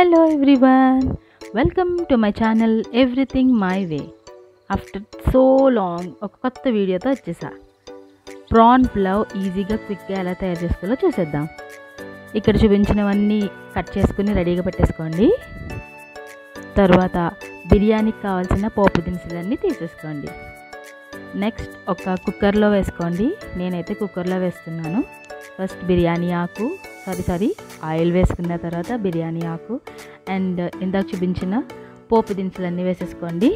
Hello everyone, welcome to my channel Everything My Way. After so long ఒక కొత్త వీడియోతో వచ్చేసా. ప్రాన్ పులావ్ ఈజీగా క్విక్గా ఎలా తయారు చేసుకోవాలో చూసేద్దాం. ఇక్కడ చూపించినవన్నీ కట్ చేసుకుని రెడీగా పెట్టేసుకోండి. తర్వాత బిర్యానీకి కావాల్సిన పోపు దినుసులన్నీ తీసేసుకోండి. నెక్స్ట్ ఒక కుక్కర్లో వేసుకోండి. నేనైతే కుక్కర్లో వేస్తున్నాను. ఫస్ట్ బిర్యానీ ఆకు ఆయిల్ వేసుకున్న తర్వాత బిర్యానీ ఆకు అండ్ ఇందాక చూపించిన పోపు దినుసులన్నీ వేసేసుకోండి.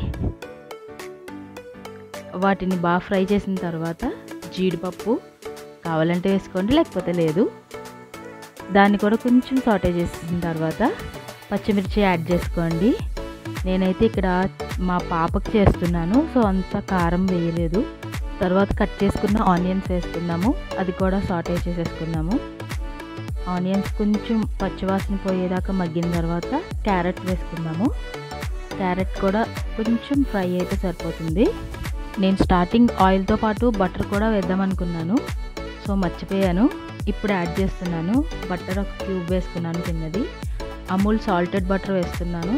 వాటిని బాగా ఫ్రై చేసిన తర్వాత జీడిపప్పు కావాలంటే వేసుకోండి, లేకపోతే లేదు. దాన్ని కూడా కొంచెం సాటే చేసిన తర్వాత పచ్చిమిర్చి యాడ్ చేసుకోండి. నేనైతే ఇక్కడ మా పాపకు చేస్తున్నాను, సో అంత కారం వేయలేదు. తర్వాత కట్ చేసుకున్న ఆనియన్స్ వేసుకుందాము, అది కూడా సాటే చేసేసుకుందాము. ఆనియన్స్ కొంచెం పచ్చివాసన పోయేదాకా మగ్గిన తర్వాత క్యారెట్ వేసుకుందాము. క్యారెట్ కూడా కొంచెం ఫ్రై అయితే సరిపోతుంది. నేను స్టార్టింగ్ ఆయిల్తో పాటు బటర్ కూడా వేద్దాం అనుకున్నాను, సో మర్చిపోయాను. ఇప్పుడు యాడ్ చేస్తున్నాను. బటర్ ఒక క్యూబ్ వేసుకున్నాను చిన్నది. అమూల్ సాల్టెడ్ బటర్ వేస్తున్నాను.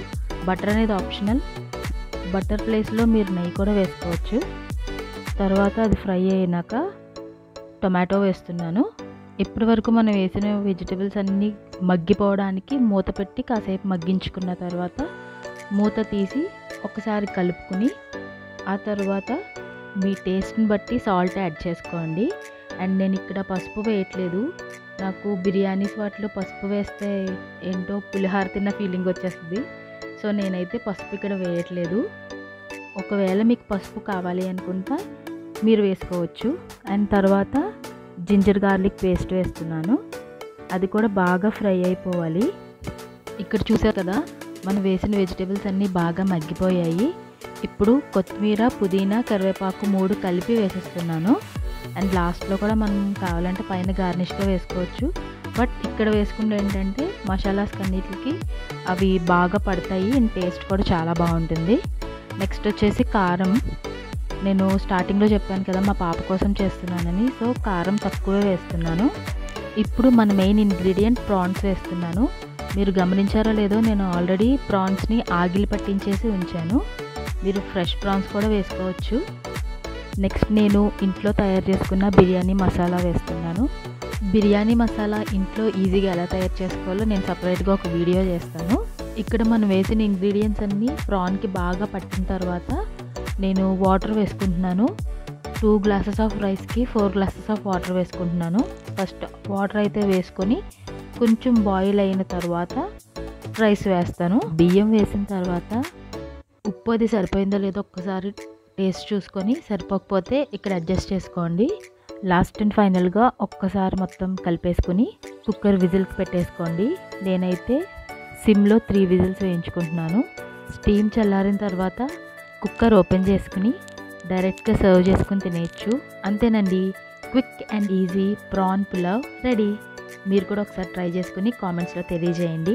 బటర్ అనేది ఆప్షనల్. బటర్ ప్లేస్లో మీరు నెయ్యి కూడా వేసుకోవచ్చు. తర్వాత అది ఫ్రై అయినాక టొమాటో వేస్తున్నాను. ఇప్పటి వరకు మనం వేసిన వెజిటబుల్స్ అన్నీ మగ్గిపోవడానికి మూత పెట్టి కాసేపు మగ్గించుకున్న తర్వాత మూత తీసి ఒకసారి కలుపుకుని ఆ తర్వాత మీ టేస్ట్ని బట్టి సాల్ట్ యాడ్ చేసుకోండి. అండ్ నేను ఇక్కడ పసుపు వేయట్లేదు. నాకు బిర్యానీస్ వాటిలో పసుపు వేస్తే ఏంటో పులిహార తిన్న ఫీలింగ్ వచ్చేస్తుంది, సో నేనైతే పసుపు ఇక్కడ వేయట్లేదు. ఒకవేళ మీకు పసుపు కావాలి అనుకుంటా మీరు వేసుకోవచ్చు. అండ్ తర్వాత జింజర్ గార్లిక్ పేస్ట్ వేస్తున్నాను. అది కూడా బాగా ఫ్రై అయిపోవాలి. ఇక్కడ చూసారు కదా, మనం వేసిన వెజిటేబుల్స్ అన్నీ బాగా మగ్గిపోయాయి. ఇప్పుడు కొత్తిమీర, పుదీనా, కరివేపాకు 3 కలిపి వేసేస్తున్నాను. అండ్ లాస్ట్లో కూడా మనం కావాలంటే పైన గార్నిష్గా వేసుకోవచ్చు. బట్ ఇక్కడ వేసుకుంటే ఏంటంటే మసాలాస్ అన్నిటికి అవి బాగా పడతాయి అండ్ టేస్ట్ కూడా చాలా బాగుంటుంది. నెక్స్ట్ వచ్చేసి కారం. నేను స్టార్టింగ్లో చెప్పాను కదా మా పాప కోసం చేస్తున్నానని, సో కారం తక్కువే వేస్తున్నాను. ఇప్పుడు మన మెయిన్ ఇంగ్రీడియంట్ ప్రాన్స్ వేస్తున్నాను. మీరు గమనించారో లేదో, నేను ఆల్రెడీ ప్రాన్స్ని ఆగిలి పట్టించేసి ఉంచాను. మీరు ఫ్రెష్ ప్రాన్స్ కూడా వేసుకోవచ్చు. నెక్స్ట్ నేను ఇంట్లో తయారు చేసుకున్న బిర్యానీ మసాలా వేస్తున్నాను. బిర్యానీ మసాలా ఇంట్లో ఈజీగా ఎలా తయారు చేసుకోవాలో నేను సపరేట్గా ఒక వీడియో చేస్తాను. ఇక్కడ మనం వేసిన ఇంగ్రీడియంట్స్ అన్నీ ప్రాన్కి బాగా పట్టిన తర్వాత నేను వాటర్ వేసుకుంటున్నాను. 2 గ్లాసెస్ ఆఫ్ రైస్కి 4 గ్లాసెస్ ఆఫ్ వాటర్ వేసుకుంటున్నాను. ఫస్ట్ వాటర్ అయితే వేసుకొని కొంచెం బాయిల్ అయిన తర్వాత రైస్ వేస్తాను. బియ్యం వేసిన తర్వాత ఉప్పు అది సరిపోయిందో లేదో ఒక్కసారి టేస్ట్ చూసుకొని సరిపోకపోతే ఇక్కడ అడ్జస్ట్ చేసుకోండి. లాస్ట్ అండ్ ఫైనల్గా ఒక్కసారి మొత్తం కలిపేసుకుని కుక్కర్ విజిల్కి పెట్టేసుకోండి. నేనైతే సిమ్లో 3 విజిల్స్ వేయించుకుంటున్నాను. స్టీమ్ చల్లారిన తర్వాత కుక్కర్ ఓపెన్ చేసుకుని డైరెక్ట్గా సర్వ్ చేసుకుని తినేయచ్చు. అంతేనండి, quick and easy prawn pulao ready. మీరు కూడా ఒకసారి ట్రై చేసుకుని కామెంట్స్లో తెలియజేయండి.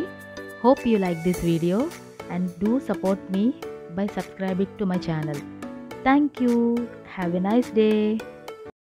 Hope you like this video and do support me by subscribing to my channel. Thank you. Have a nice day.